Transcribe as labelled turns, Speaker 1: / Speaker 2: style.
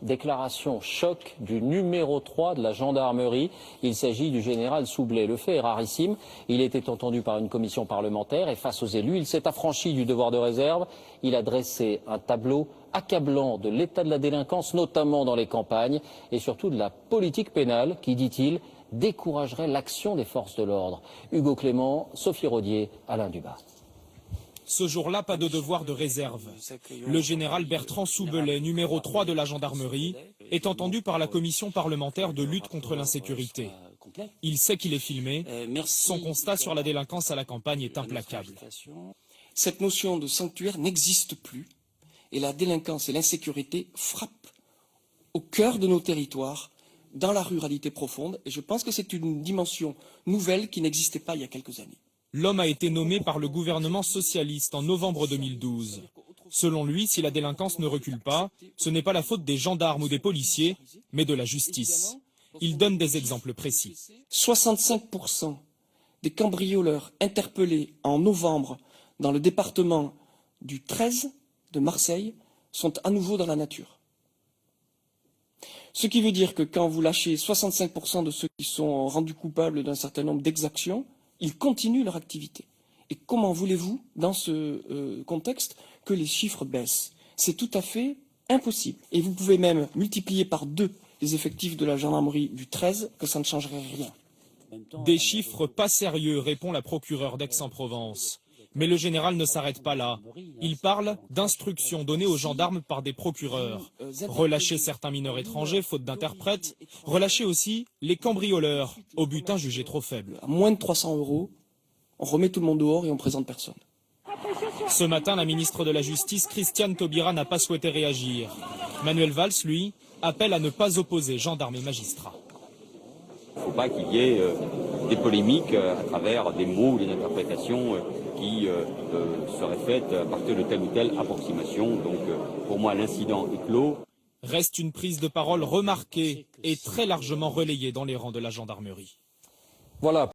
Speaker 1: Déclaration choc du numéro 3 de la gendarmerie. Il s'agit du général Soubelet. Le fait est rarissime. Il était entendu par une commission parlementaire et face aux élus, il s'est affranchi du devoir de réserve. Il a dressé un tableau accablant de l'état de la délinquance, notamment dans les campagnes, et surtout de la politique pénale qui, dit-il, découragerait l'action des forces de l'ordre. Hugo Clément, Sophie Rodier, Alain Dubas.
Speaker 2: Ce jour-là, pas de devoir de réserve. Le général Bertrand Soubelet, numéro 3 de la gendarmerie, est entendu par la commission parlementaire de lutte contre l'insécurité. Il sait qu'il est filmé. Son constat sur la délinquance à la campagne est implacable.
Speaker 3: Cette notion de sanctuaire n'existe plus et la délinquance et l'insécurité frappent au cœur de nos territoires, dans la ruralité profonde. Et je pense que c'est une dimension nouvelle qui n'existait pas il y a quelques années.
Speaker 2: L'homme a été nommé par le gouvernement socialiste en novembre 2012. Selon lui, si la délinquance ne recule pas, ce n'est pas la faute des gendarmes ou des policiers, mais de la justice. Il donne des exemples précis.
Speaker 3: 65% des cambrioleurs interpellés en novembre dans le département du 13 de Marseille sont à nouveau dans la nature. Ce qui veut dire que quand vous lâchez 65% de ceux qui sont rendus coupables d'un certain nombre d'exactions, ils continuent leur activité. Et comment voulez-vous, dans ce contexte, que les chiffres baissent? C'est tout à fait impossible. Et vous pouvez même multiplier par 2 les effectifs de la gendarmerie du 13, que ça ne changerait rien.
Speaker 2: Des chiffres pas sérieux, répond la procureure d'Aix-en-Provence. Mais le général ne s'arrête pas là. Il parle d'instructions données aux gendarmes par des procureurs. Relâcher certains mineurs étrangers, faute d'interprètes. Relâcher aussi les cambrioleurs, au butin jugé trop faible.
Speaker 3: À moins de 300 €, on remet tout le monde dehors et on présente personne.
Speaker 2: Ce matin, la ministre de la Justice, Christiane Taubira, n'a pas souhaité réagir. Manuel Valls, lui, appelle à ne pas opposer gendarmes et magistrats.
Speaker 4: Il ne faut pas qu'il y ait des polémiques à travers des mots ou des interprétations qui seraient faites à partir de telle ou telle approximation. Donc pour moi, l'incident est clos.
Speaker 2: Reste une prise de parole remarquée et très largement relayée dans les rangs de la gendarmerie.
Speaker 1: Voilà.